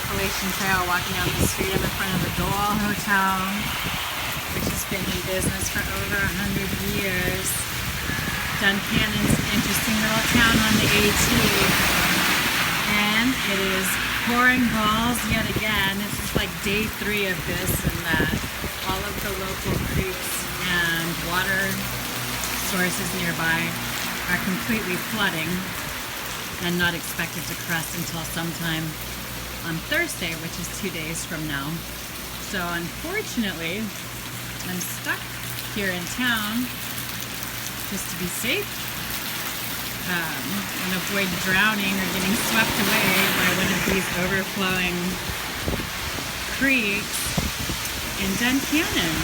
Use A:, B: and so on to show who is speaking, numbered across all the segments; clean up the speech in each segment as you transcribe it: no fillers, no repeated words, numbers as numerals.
A: Appalachian Trail, walking down the street. I'm in front of the Doyle Hotel, which has been in business for over 100 years. Duncannon's an interesting little town on the AT, and it is pouring balls yet again. This is like day 3 of this, and all of the local creeks and water sources nearby are completely flooding and not expected to crest until sometime on Thursday, which is 2 days from now. So unfortunately, I'm stuck here in town just to be safe and avoid drowning or getting swept away by one of these overflowing creeks in Duncannon.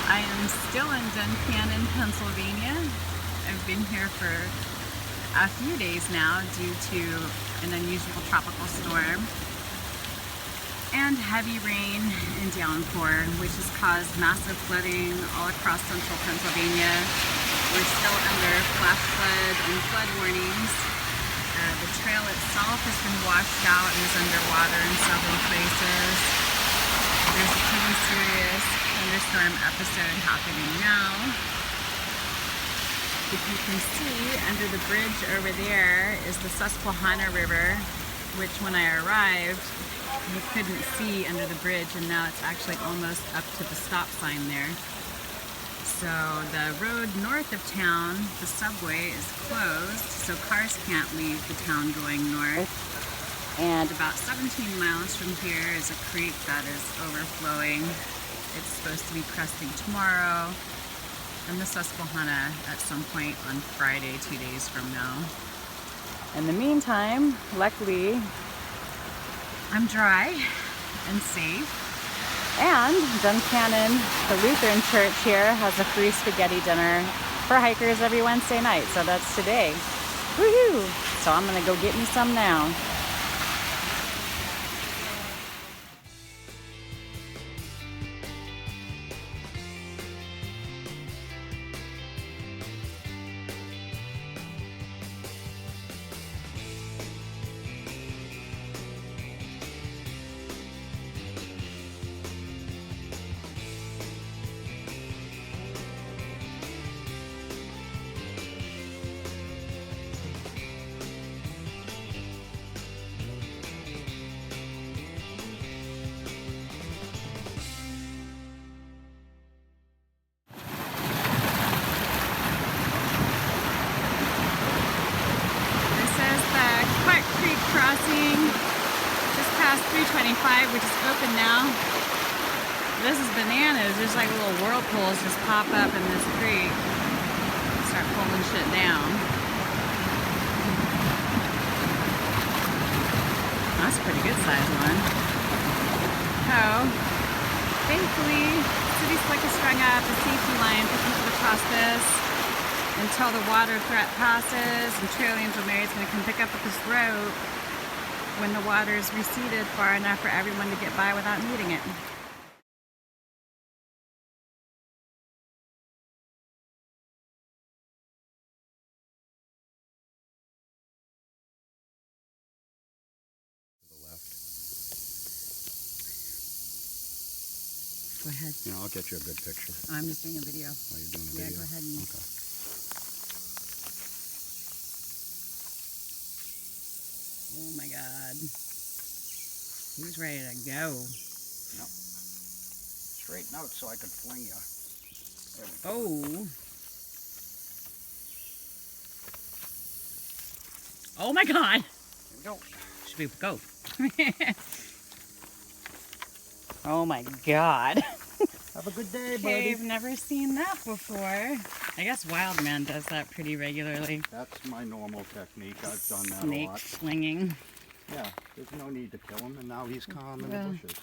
A: I am still in Duncannon, Pennsylvania. I've been here for a few days now due to an unusual tropical storm and heavy rain and downpour, which has caused massive flooding all across central Pennsylvania. We're still under flash flood and flood warnings. The trail itself has been washed out and is underwater in several places. There's a pretty serious thunderstorm episode happening now. If you can see, under the bridge over there is the Susquehanna River, which when I arrived, you couldn't see under the bridge, and now it's actually almost up to the stop sign there. So the road north of town, the subway, is closed, so cars can't leave the town going north. And about 17 miles from here is a creek that is overflowing. It's supposed to be cresting tomorrow, and the Susquehanna at some point on Friday, 2 days from now. In the meantime, luckily, I'm dry and safe. And Duncannon, the Lutheran church here, has a free spaghetti dinner for hikers every Wednesday night. So that's today. Woohoo! So I'm gonna go get me some now. Crossing just past 325, which is open now. This is bananas. There's like little whirlpools just pop up in this creek, start pulling shit down. That's a pretty good size one. Oh, thankfully, city slick is strung up a safety line for people to cross this until the water threat passes, and TrailAngel Mary is going to come pick up with this rope when the water's receded far enough for everyone to get by without needing it.
B: To the left.
A: Go ahead.
B: Yeah, I'll get you a good picture.
A: I'm just doing a video.
B: Oh, you're doing a video?
A: Yeah, go ahead.
B: Okay.
A: Oh my God. He's ready to go.
B: Yep. Straighten out so I can fling you. There we go.
A: Oh. Oh my God.
B: Here we go.
A: Should we go? Oh my God.
B: Have a good day, buddy.
A: Okay, I've never seen that before. I guess Wildman does that pretty regularly.
B: That's my normal technique. I've done that a
A: Snake
B: lot.
A: slinging.
B: Yeah, there's no need to kill him, and now he's calm in
A: Well.
B: the bushes.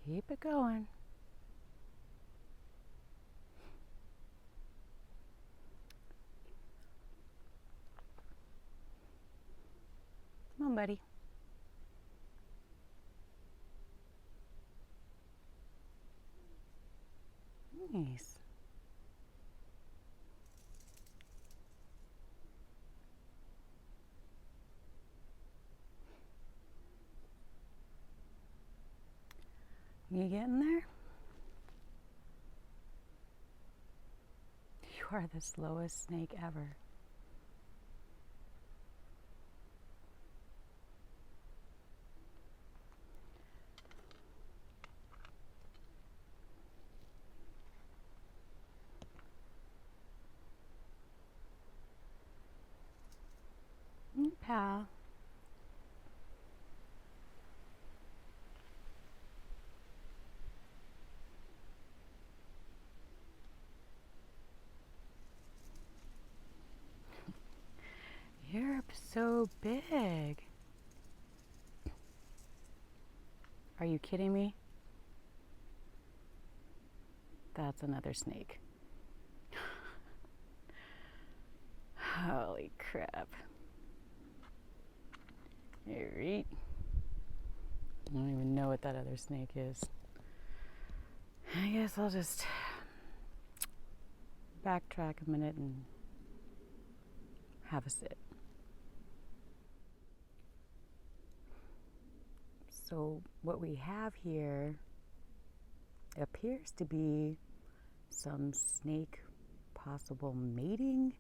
A: Keep it going. Come on, buddy. Nice. You getting there? You are the slowest snake ever. Pal. You're so big. Are you kidding me? That's another snake. Holy crap. Alright. I don't even know what that other snake is. I guess I'll just backtrack a minute and have a sit. So what we have here appears to be some snake possible mating.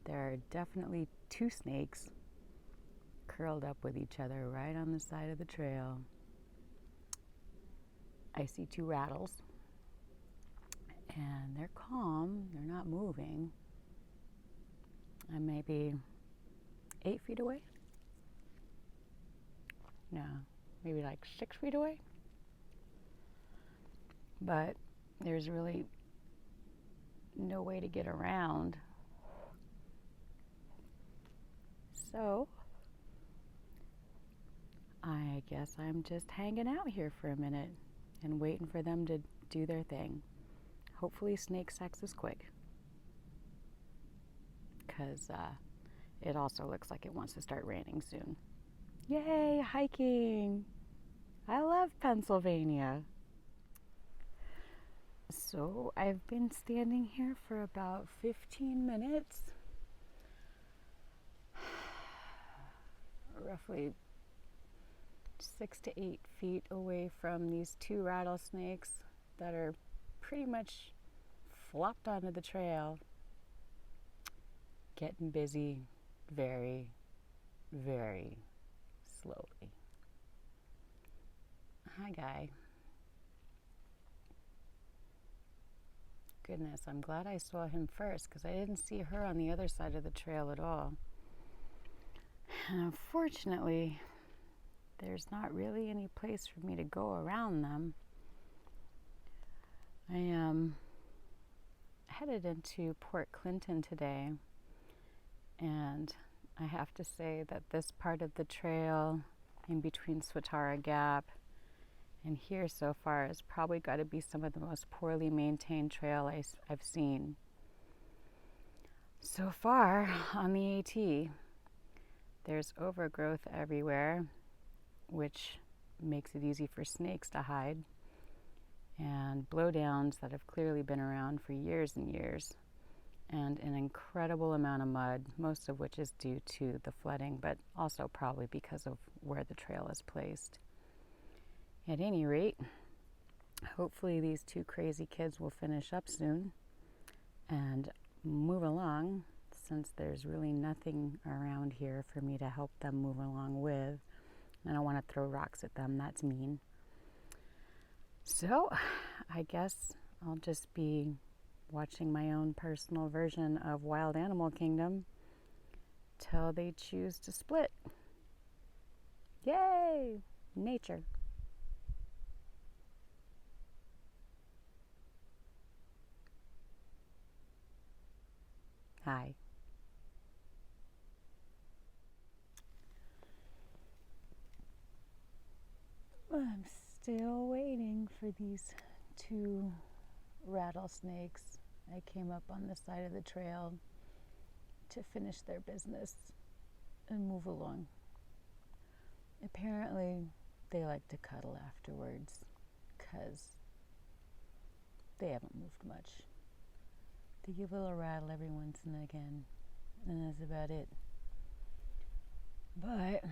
A: There are definitely two snakes curled up with each other right on the side of the trail. I see two rattles, and they're calm, they're not moving. I'm maybe 8 feet away. No, maybe like 6 feet away. But there's really no way to get around. So I guess I'm just hanging out here for a minute and waiting for them to do their thing. Hopefully snake sex is quick, because it also looks like it wants to start raining soon. Yay, hiking! I love Pennsylvania. So I've been standing here for about 15 minutes, roughly 6 to 8 feet away from these two rattlesnakes that are pretty much flopped onto the trail, getting busy very, very slowly. Hi, guy. Goodness, I'm glad I saw him first, because I didn't see her on the other side of the trail at all. And unfortunately, there's not really any place for me to go around them. I am headed into Port Clinton today, and I have to say that this part of the trail in between Swatara Gap and here so far has probably got to be some of the most poorly maintained trail I've seen. So far on the AT, there's overgrowth everywhere, which makes it easy for snakes to hide, and blowdowns that have clearly been around for years and years, and an incredible amount of mud, most of which is due to the flooding, but also probably because of where the trail is placed. At any rate, hopefully these two crazy kids will finish up soon and move along, since there's really nothing around here for me to help them move along with. I don't want to throw rocks at them, that's mean. So I guess I'll just be watching my own personal version of Wild Animal Kingdom till they choose to split. Yay! Nature. Hi. I'm Still waiting for these two rattlesnakes. I came up on the side of the trail to finish their business and move along. Apparently, they like to cuddle afterwards because they haven't moved much. They give a little rattle every once and again, and that's about it. But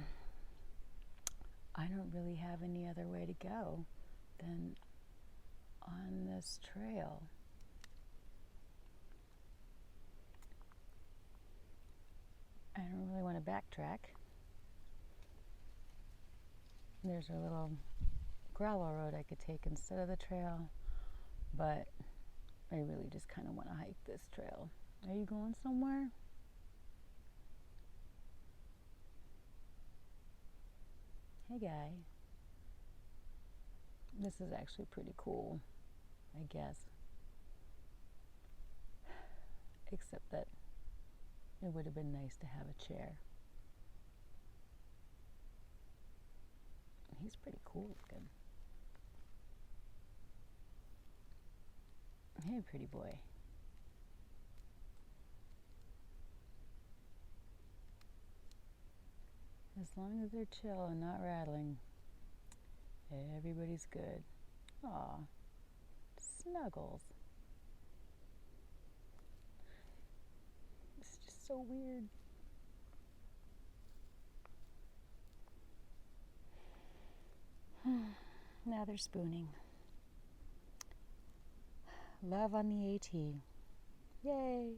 A: I don't really have any other way to go than on this trail. I don't really want to backtrack. There's a little gravel road I could take instead of the trail, but I really just kind of want to hike this trail. Are you going somewhere? Hey guy. This is actually pretty cool, I guess. Except that it would have been nice to have a chair. He's pretty cool looking. Hey, pretty boy. As long as they're chill and not rattling, everybody's good. Aw, snuggles. It's just so weird. Now they're spooning. Love on the AT. Yay!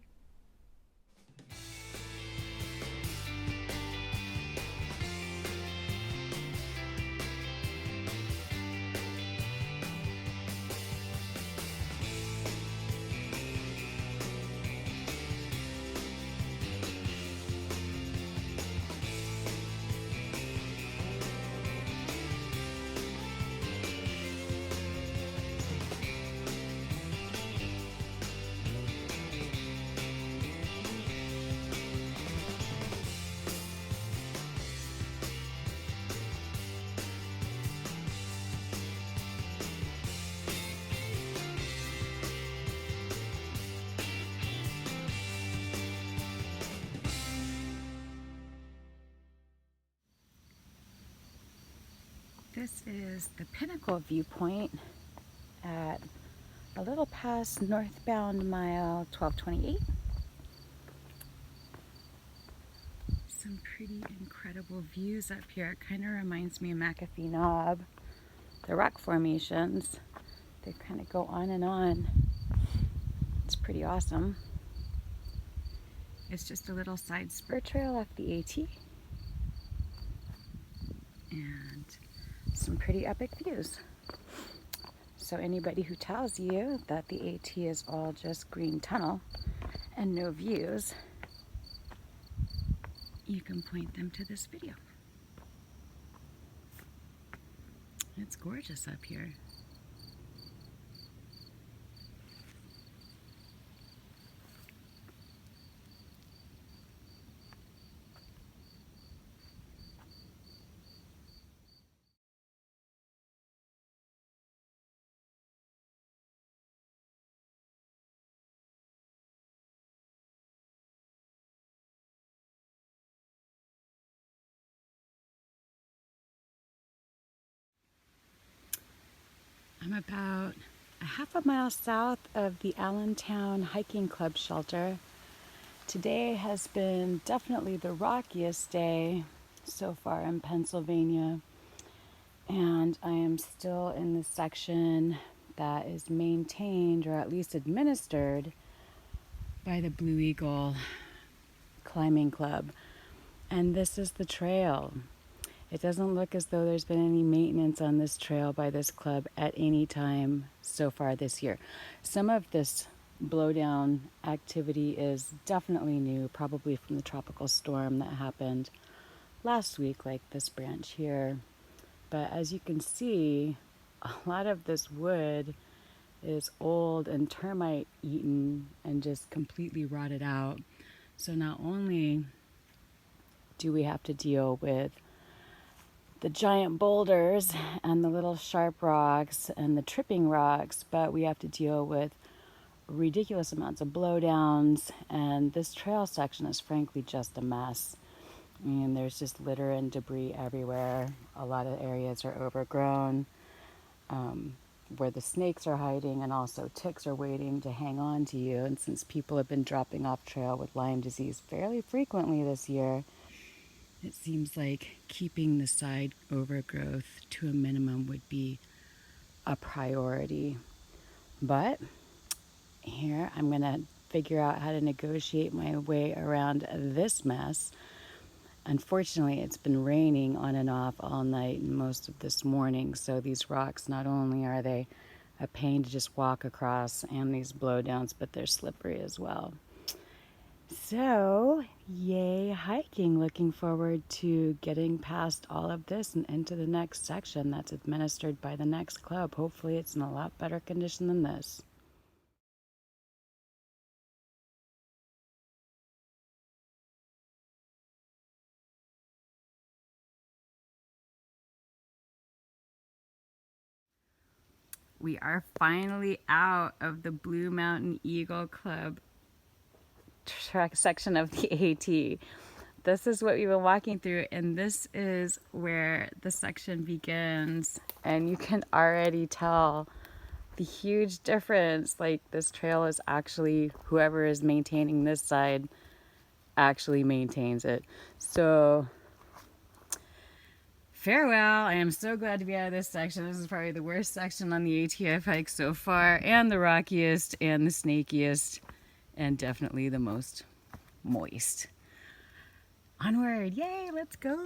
A: This is the Pinnacle viewpoint at a little past northbound mile 1228. Some pretty incredible views up here. It kind of reminds me of McAfee Knob. The rock formations, they kind of go on and on. It's pretty awesome. It's just a little side spur trail off the AT. And some pretty epic views. So anybody who tells you that the AT is all just green tunnel and no views, you can point them to this video. It's gorgeous up here. I'm about a half a mile south of the Allentown Hiking Club shelter. Today has been definitely the rockiest day so far in Pennsylvania, and I am still in the section that is maintained or at least administered by the Blue Eagle Climbing Club. And this is the trail. It doesn't look as though there's been any maintenance on this trail by this club at any time so far this year. Some of this blowdown activity is definitely new, probably from the tropical storm that happened last week, like this branch here. But as you can see, a lot of this wood is old and termite eaten and just completely rotted out. So not only do we have to deal with the giant boulders and the little sharp rocks and the tripping rocks, but we have to deal with ridiculous amounts of blowdowns, and this trail section is frankly just a mess. I mean, there's just litter and debris everywhere. A lot of areas are overgrown, where the snakes are hiding, and also ticks are waiting to hang on to you. And since people have been dropping off trail with Lyme disease fairly frequently this year, it seems like keeping the side overgrowth to a minimum would be a priority. But here I'm gonna figure out how to negotiate my way around this mess. Unfortunately, it's been raining on and off all night and most of this morning, so these rocks, not only are they a pain to just walk across and these blowdowns, but they're slippery as well. So, yay hiking. Looking forward to getting past all of this and into the next section that's administered by the next club. Hopefully it's in a lot better condition than this. We are finally out of the Blue Mountain Eagle Club track section of the AT. This is what we've been walking through, and this is where the section begins, and you can already tell the huge difference. Like, this trail is actually, whoever is maintaining this side actually maintains it. So farewell. I am so glad to be out of this section. This is probably the worst section on the ATF hike so far, and the rockiest and the snakiest, and definitely the most moist. Onward, yay, let's go.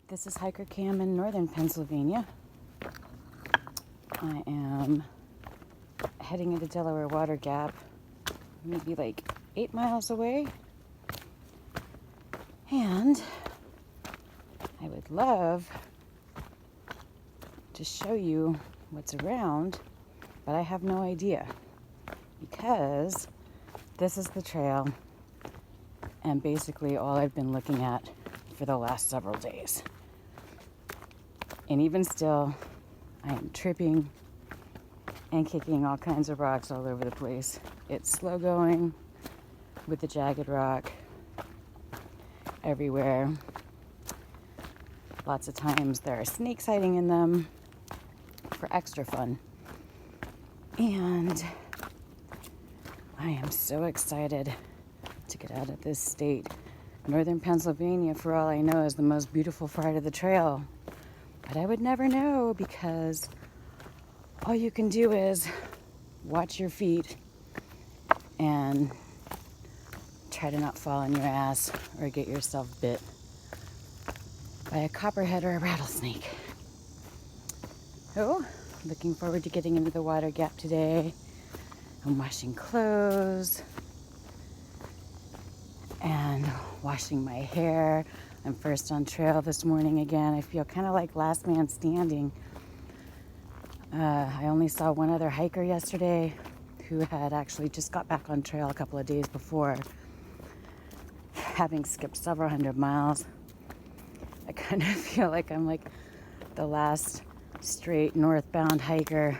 A: This is Hiker Cam in northern Pennsylvania. I am heading into Delaware Water Gap, maybe like 8 miles away. And I would love to show you what's around, but I have no idea, because this is the trail and basically all I've been looking at for the last several days. And even still, I am tripping and kicking all kinds of rocks all over the place. It's slow going with the jagged rock everywhere. Lots of times there are snakes hiding in them for extra fun. And I am so excited to get out of this state. Northern Pennsylvania, for all I know, is the most beautiful part of the trail. But I would never know, because all you can do is watch your feet and try to not fall on your ass or get yourself bit by a copperhead or a rattlesnake. Oh, looking forward to getting into the water gap today. I'm washing clothes and washing my hair. I'm first on trail this morning again. I feel kind of like last man standing. I only saw one other hiker yesterday who had actually just got back on trail a couple of days before, having skipped several hundred miles. I kind of feel like I'm like the last straight northbound hiker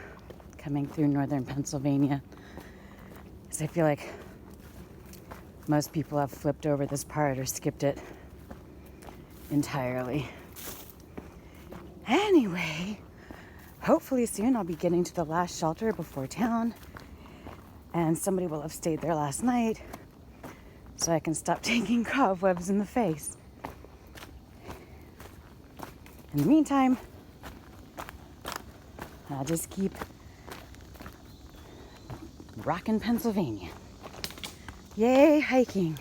A: coming through northern Pennsylvania, because I feel like most people have flipped over this part or skipped it entirely. Anyway, hopefully soon I'll be getting to the last shelter before town, and somebody will have stayed there last night so I can stop taking cobwebs in the face. In the meantime, I'll just keep rocking Pennsylvania. Yay, hiking.